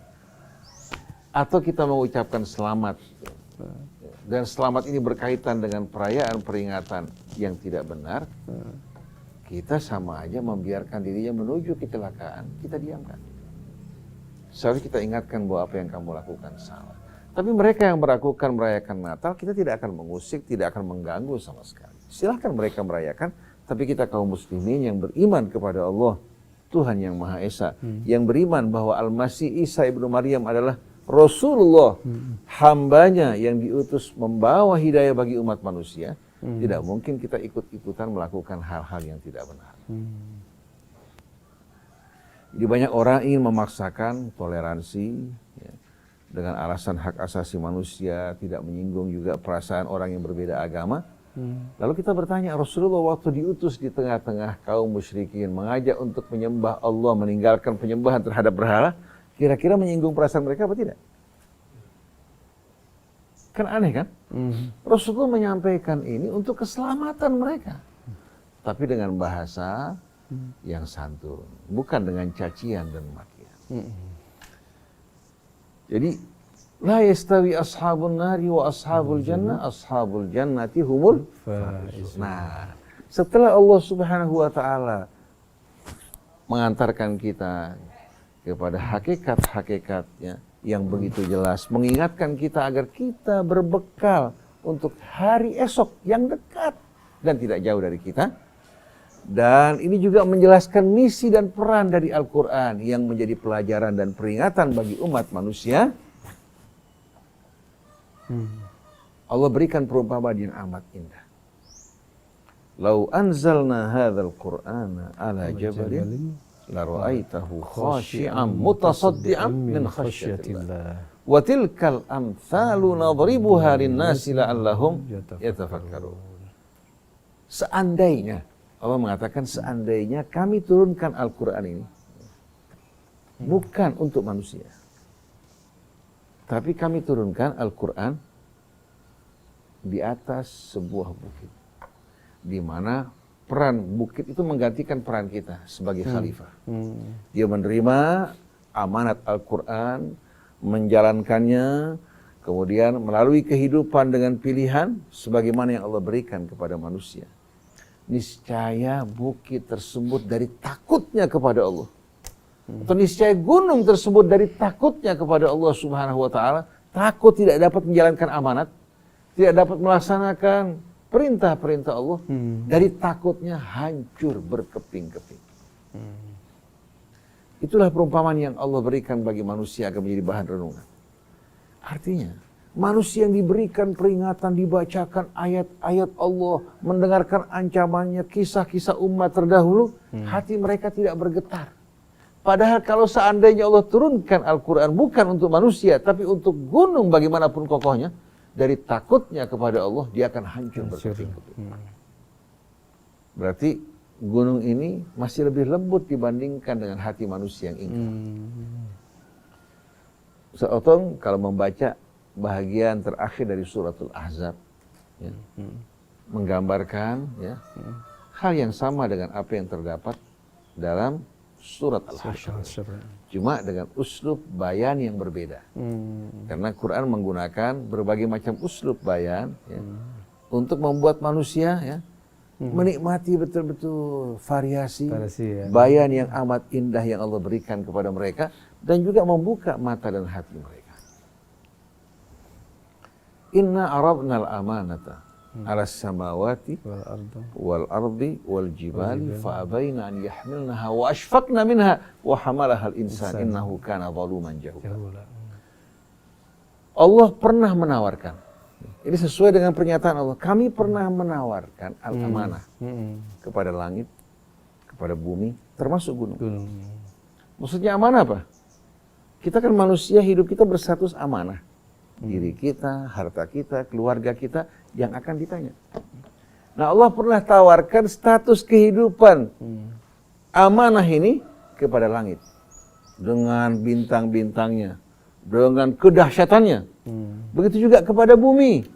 atau kita mengucapkan selamat, dan selamat ini berkaitan dengan perayaan peringatan yang tidak benar, kita sama aja membiarkan dirinya menuju kecelakaan, kita diamkan. Seharusnya kita ingatkan bahwa apa yang kamu lakukan salah. Tapi mereka yang merayakan Natal, kita tidak akan mengusik, tidak akan mengganggu sama sekali. Silahkan mereka merayakan, tapi kita kaum muslimin yang beriman kepada Allah, Tuhan yang Maha Esa, yang beriman bahwa Al-Masih Isa ibnu Maryam adalah Rasulullah, hambanya yang diutus membawa hidayah bagi umat manusia, tidak mungkin kita ikut-ikutan melakukan hal-hal yang tidak benar. Jadi banyak orang ingin memaksakan toleransi ya, dengan alasan hak asasi manusia, tidak menyinggung juga perasaan orang yang berbeda agama. Lalu kita bertanya, Rasulullah waktu diutus di tengah-tengah kaum musyrikin, mengajak untuk menyembah Allah, meninggalkan penyembahan terhadap berhala, kira-kira menyinggung perasaan mereka apa tidak? Kan aneh kan? Rasulullah menyampaikan ini untuk keselamatan mereka. Tapi dengan bahasa yang santun. Bukan dengan cacian dan makian. Jadi, la yastawi ashabun nari wa ashabul jannah, ashabul jannati humul faizun. Nah, setelah Allah Subhanahu wa Ta'ala mengantarkan kita kepada hakikat-hakikatnya yang begitu jelas, mengingatkan kita agar kita berbekal untuk hari esok yang dekat dan tidak jauh dari kita. Dan ini juga menjelaskan misi dan peran dari Al-Quran yang menjadi pelajaran dan peringatan bagi umat manusia. Allah berikan perumpamaan yang amat indah. Lau anzalna hadzal Qur'ana ala jabalin la ra'aitahu khashi'an mutasaddian min khasyatillah. Wa tilkal amthalu nadribuha lin-nasi la'allahum yatafakkarun. Seandainya, Allah mengatakan seandainya kami turunkan Al-Quran ini bukan untuk manusia, tapi kami turunkan Al-Quran di atas sebuah bukit, di mana peran bukit itu menggantikan peran kita sebagai khalifah. Dia menerima amanat Al-Quran, menjalankannya, kemudian melalui kehidupan dengan pilihan sebagaimana yang Allah berikan kepada manusia. Niscaya bukit tersebut dari takutnya kepada Allah, atau niscaya gunung tersebut dari takutnya kepada Allah Subhanahu wa Ta'ala, takut tidak dapat menjalankan amanat, tidak dapat melaksanakan perintah-perintah Allah, dari takutnya hancur berkeping-keping. Itulah perumpamaan yang Allah berikan bagi manusia agar menjadi bahan renungan. Artinya, manusia yang diberikan peringatan, dibacakan ayat-ayat Allah, mendengarkan ancamannya, kisah-kisah umat terdahulu, hati mereka tidak bergetar. Padahal kalau seandainya Allah turunkan Al-Quran bukan untuk manusia, tapi untuk gunung bagaimanapun kokohnya, dari takutnya kepada Allah, dia akan hancur berkeping-keping. Berarti gunung ini masih lebih lembut dibandingkan dengan hati manusia yang ingkar. Seotong kalau membaca bahagian terakhir dari suratul Ahzab, ya, menggambarkan ya, hal yang sama dengan apa yang terdapat dalam surat Al-Hasyr. Cuma dengan uslub bayan yang berbeda. Karena Quran menggunakan berbagai macam uslub bayan ya, untuk membuat manusia ya, menikmati betul-betul variasi ya. bayan yang amat indah yang Allah berikan kepada mereka dan juga membuka mata dan hati mereka. Inna aradna al-amanata ala samawati wal ardi wal jibali fa abaina an yahmilnaha wa ashfaqna minha wa hamalaha al-insan innahu kana zaluman jahula. Allah pernah menawarkan. Ini sesuai dengan pernyataan Allah. Kami pernah menawarkan al-amanah kepada langit, kepada bumi, termasuk gunung. Maksudnya amanah apa? Kita kan manusia, hidup kita berstatus amanah. Diri kita, harta kita, keluarga kita yang akan ditanya. Nah, Allah pernah tawarkan status kehidupan amanah ini kepada langit. Dengan bintang-bintangnya, dengan kedahsyatannya. Begitu juga kepada bumi.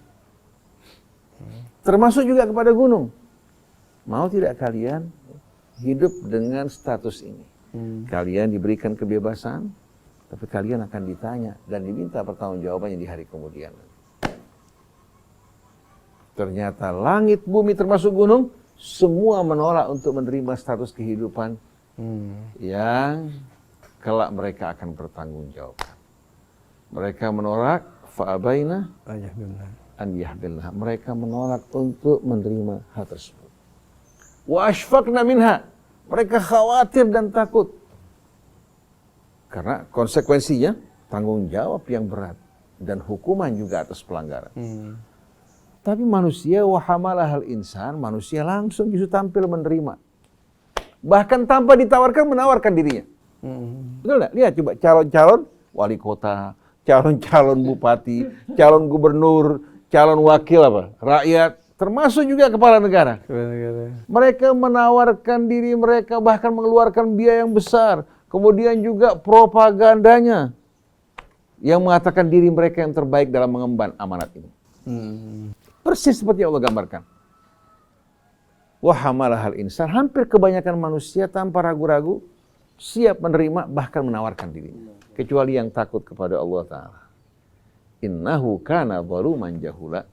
Termasuk juga kepada gunung. Mau tidak kalian hidup dengan status ini? Kalian diberikan kebebasan, tapi kalian akan ditanya dan diminta pertanggungjawabannya di hari kemudian. Ternyata langit, bumi termasuk gunung, semua menolak untuk menerima status kehidupan yang kelak mereka akan bertanggung jawab. Mereka menolak fa'abaina an yahmilnaha. Mereka menolak untuk menerima hal tersebut. Wa ashfaqna minha. Mereka khawatir dan takut. Karena konsekuensinya tanggung jawab yang berat dan hukuman juga atas pelanggaran. Tapi manusia wa hamalahal insan, manusia langsung justru tampil menerima. Bahkan tanpa ditawarkan menawarkan dirinya. Betul enggak? Lihat coba calon-calon wali kota, calon-calon bupati, calon gubernur, calon wakil apa? Rakyat, termasuk juga kepala negara. Mereka menawarkan diri mereka, bahkan mengeluarkan biaya yang besar. Kemudian juga propagandanya yang mengatakan diri mereka yang terbaik dalam mengemban amanat ini. Persis seperti Allah gambarkan. Wa hamalahal insan, hampir kebanyakan manusia tanpa ragu-ragu siap menerima bahkan menawarkan dirinya. Kecuali yang takut kepada Allah Ta'ala. Innahu kana zaluman jahula.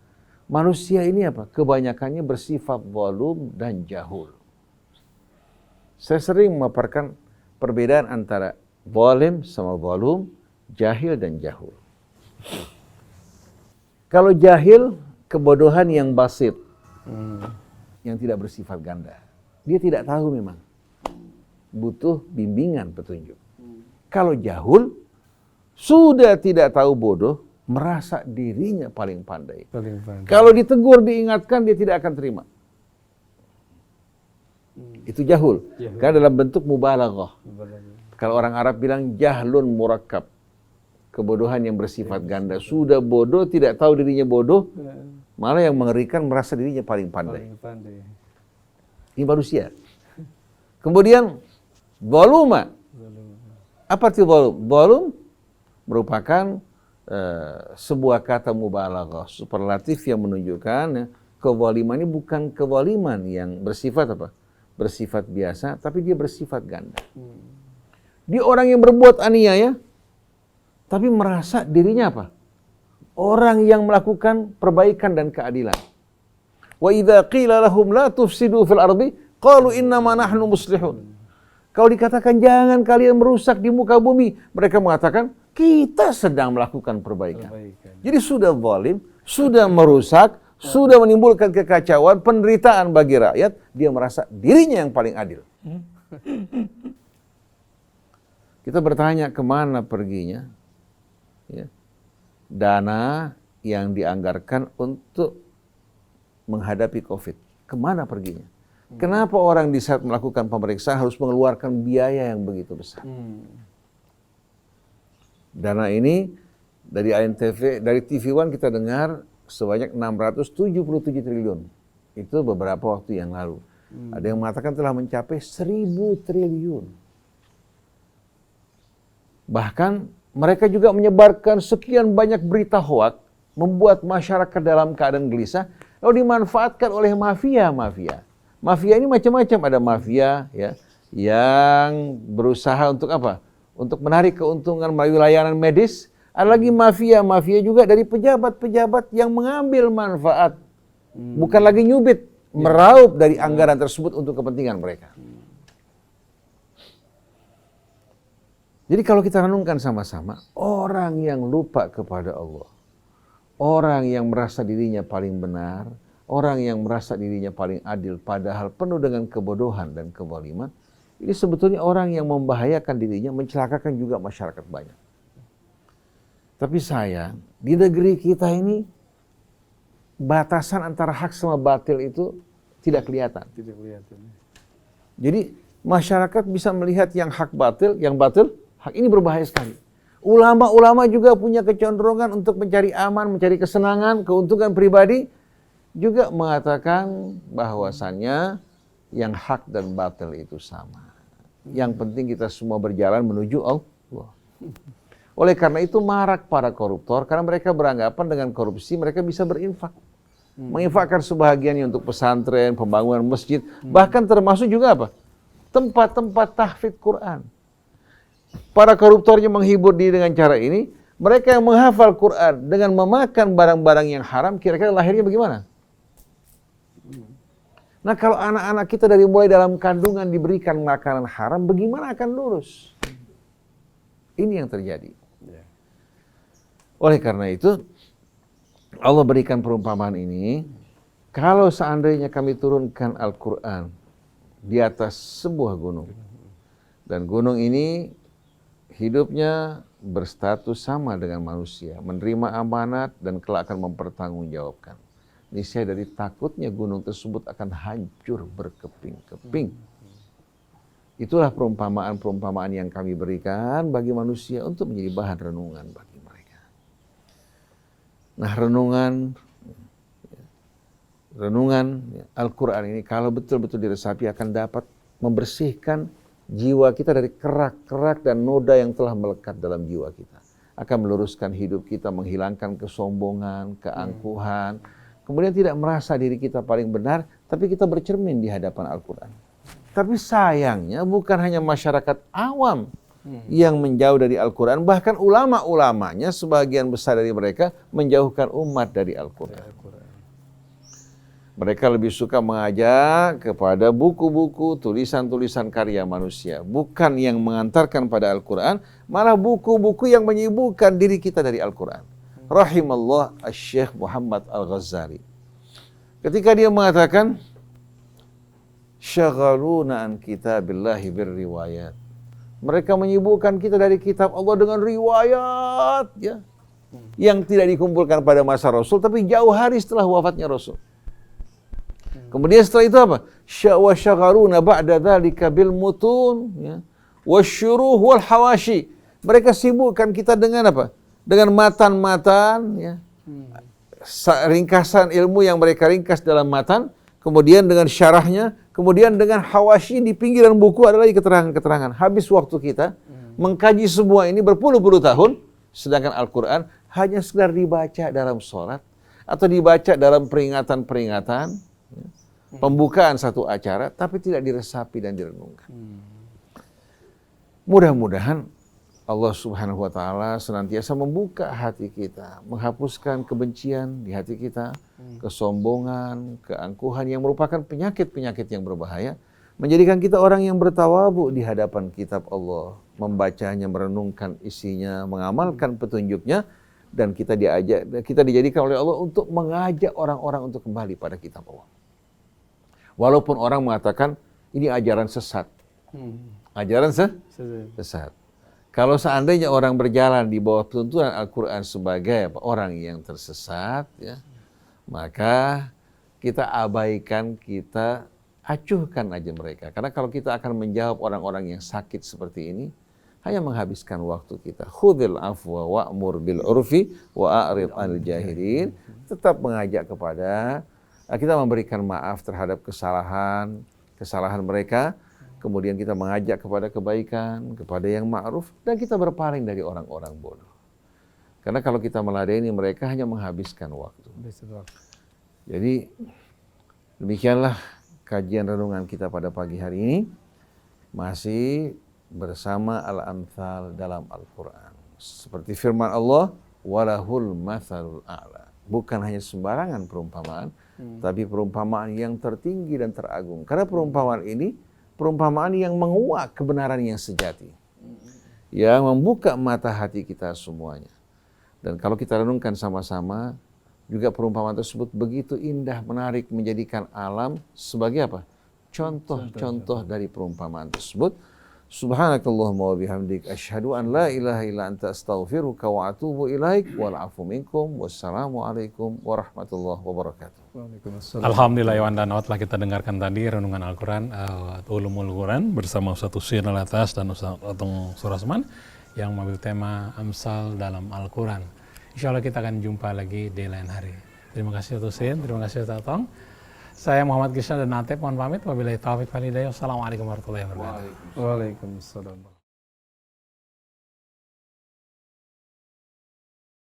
Manusia ini apa? Kebanyakannya bersifat zalum dan jahul. Saya sering memaparkan perbedaan antara zalim sama zalum, jahil dan jahul. Kalau jahil, kebodohan yang basit, yang tidak bersifat ganda. Dia tidak tahu memang. Butuh bimbingan petunjuk. Kalau jahul, sudah tidak tahu bodoh, merasa dirinya paling pandai. Kalau ditegur, diingatkan, dia tidak akan terima. Itu jahul. Karena dalam bentuk mubalaghah. Kalau orang Arab bilang jahlun murakkab. Kebodohan yang bersifat ganda. Sudah bodoh, tidak tahu dirinya bodoh. Malah yang mengerikan merasa dirinya paling pandai. Ini manusia. Kemudian zaluma. Apa itu zalum? Zalum merupakan sebuah kata mubalaghah, superlatif yang menunjukkan kezaliman ini bukan kezaliman yang bersifat apa? Bersifat biasa, tapi dia bersifat ganda. Dia orang yang berbuat aniaya, tapi merasa dirinya apa? Orang yang melakukan perbaikan dan keadilan. Wa idza qila lahum la tufsidu fil ardi qalu innama nahnu muslihun. Kalau dikatakan jangan kalian merusak di muka bumi, mereka mengatakan kita sedang melakukan perbaikan. Jadi sudah zalim, sudah merusak, sudah menimbulkan kekacauan, penderitaan bagi rakyat, dia merasa dirinya yang paling adil. Kita bertanya kemana perginya ya, dana yang dianggarkan untuk menghadapi COVID. Kemana perginya? Kenapa orang di saat melakukan pemeriksaan harus mengeluarkan biaya yang begitu besar? Dana ini dari ANTV, dari TV One kita dengar sebanyak 677 triliun. Itu beberapa waktu yang lalu. Ada yang mengatakan telah mencapai 1.000 triliun. Bahkan mereka juga menyebarkan sekian banyak berita hoak, membuat masyarakat dalam keadaan gelisah, lalu dimanfaatkan oleh mafia-mafia. Mafia ini macam-macam, ada mafia ya yang berusaha untuk apa? Untuk menarik keuntungan melalui layanan medis. Ada lagi mafia-mafia juga dari pejabat-pejabat yang mengambil manfaat. Bukan lagi nyubit, meraup dari anggaran tersebut untuk kepentingan mereka. Jadi kalau kita renungkan sama-sama, orang yang lupa kepada Allah, orang yang merasa dirinya paling benar, orang yang merasa dirinya paling adil padahal penuh dengan kebodohan dan kezaliman, ini sebetulnya orang yang membahayakan dirinya, mencelakakan juga masyarakat banyak. Tapi sayang, di negeri kita ini batasan antara hak sama batil itu tidak kelihatan. Tidak kelihatan. Jadi masyarakat bisa melihat yang hak batil, yang batil, hak ini berbahaya sekali. Ulama-ulama juga punya kecenderungan untuk mencari aman, mencari kesenangan, keuntungan pribadi, juga mengatakan bahwasannya yang hak dan batil itu sama. Yang penting kita semua berjalan menuju Allah. Oleh karena itu marak para koruptor, karena mereka beranggapan dengan korupsi mereka bisa berinfak. Menginfakkan sebahagiannya untuk pesantren, pembangunan masjid, bahkan termasuk juga apa? Tempat-tempat tahfidz Quran. Para koruptornya menghibur diri dengan cara ini, mereka yang menghafal Quran dengan memakan barang-barang yang haram, kira-kira lahirnya bagaimana? Nah kalau anak-anak kita dari mulai dalam kandungan diberikan makanan haram, bagaimana akan lurus? Ini yang terjadi. Oleh karena itu, Allah berikan perumpamaan ini, kalau seandainya kami turunkan Al-Quran di atas sebuah gunung, dan gunung ini hidupnya berstatus sama dengan manusia, menerima amanat dan kelak akan mempertanggungjawabkan. Niscaya dari takutnya gunung tersebut akan hancur berkeping-keping. Itulah perumpamaan-perumpamaan yang kami berikan bagi manusia untuk menjadi bahan renungan bagi mereka. Nah, renungan Al-Quran ini kalau betul-betul diresapi akan dapat membersihkan jiwa kita dari kerak-kerak dan noda yang telah melekat dalam jiwa kita. Akan meluruskan hidup kita, menghilangkan kesombongan, keangkuhan. Kemudian tidak merasa diri kita paling benar, tapi kita bercermin di hadapan Al-Quran. Tapi sayangnya bukan hanya masyarakat awam yang menjauh dari Al-Quran, bahkan ulama-ulamanya sebagian besar dari mereka menjauhkan umat dari Al-Quran. Mereka lebih suka mengajak kepada buku-buku, tulisan-tulisan karya manusia. Bukan yang mengantarkan pada Al-Quran, malah buku-buku yang menyibukkan diri kita dari Al-Quran. Rahimallah Syekh Muhammad Al-Ghazali. Ketika dia mengatakan, syaghaluna an kitabillahi birriwayat. Mereka menyibukkan kita dari kitab Allah dengan riwayat, ya, yang tidak dikumpulkan pada masa Rasul, tapi jauh hari setelah wafatnya Rasul. Kemudian setelah itu apa? Wa syaghaluna ba'da dzalika bil mutun, ya, wasyuruh wal hawashi. Mereka sibukkan kita dengan apa? Dengan matan-matan, ya, ringkasan ilmu yang mereka ringkas dalam matan, kemudian dengan syarahnya, kemudian dengan hawashi di pinggiran buku ada lagi keterangan-keterangan. Habis waktu kita mengkaji semua ini berpuluh-puluh tahun, sedangkan Al-Quran hanya sekedar dibaca dalam sholat atau dibaca dalam peringatan-peringatan, pembukaan satu acara, tapi tidak diresapi dan direnungkan. Mudah-mudahan Allah Subhanahu wa Ta'ala senantiasa membuka hati kita, menghapuskan kebencian di hati kita, kesombongan, keangkuhan yang merupakan penyakit-penyakit yang berbahaya, menjadikan kita orang yang bertawabu di hadapan kitab Allah, membacanya, merenungkan isinya, mengamalkan petunjuknya, dan kita dijadikan oleh Allah untuk mengajak orang-orang untuk kembali pada kitab Allah. Walaupun orang mengatakan ini ajaran sesat. Ajaran sesat. Kalau seandainya orang berjalan di bawah tuntunan Al-Quran sebagai orang yang tersesat, ya, maka kita abaikan, kita acuhkan aja mereka. Karena kalau kita akan menjawab orang-orang yang sakit seperti ini, hanya menghabiskan waktu kita. Khudhil afwa wa'mur bil urfi wa'arid 'anil jahilin. Tetap mengajak kepada kita memberikan maaf terhadap kesalahan, kesalahan mereka, kemudian kita mengajak kepada kebaikan, kepada yang ma'ruf, dan kita berpaling dari orang-orang bodoh. Karena kalau kita meladeni mereka hanya menghabiskan waktu. Jadi demikianlah kajian renungan kita pada pagi hari ini, masih bersama Al-Amthal dalam Al-Quran. Seperti firman Allah, walahul mathalul a'la. Bukan hanya sembarangan perumpamaan, tapi perumpamaan yang tertinggi dan teragung. Karena perumpamaan ini, perumpamaan yang menguak kebenaran yang sejati. Yang membuka mata hati kita semuanya. Dan kalau kita renungkan sama-sama, juga perumpamaan tersebut begitu indah, menarik, menjadikan alam sebagai apa? Contoh-contoh dari perumpamaan tersebut. Subhanakallahumma wa bihamdik asyhadu an la ilaha illa anta astaghfiruka wa atubu ilaik wal afu minkum wassalamu alaikum warahmatullahi wabarakatuh. Alhamdulillah ya dan telah kita dengarkan tadi renungan Al-Quran Ulumul Quran bersama Ustaz Husein Alatas dan Ustaz Otong Surasman yang mengambil tema Amsal dalam Al-Quran. Insya Allah kita akan jumpa lagi di lain hari. Terima kasih Ustaz Husein, terima kasih Ustaz Otong. Saya Muhammad Gisha dan Natep, mohon pamit. Wabillahi taufiq wal hidayah. Wassalamualaikum warahmatullahi wabarakatuh. Waalaikumsalam.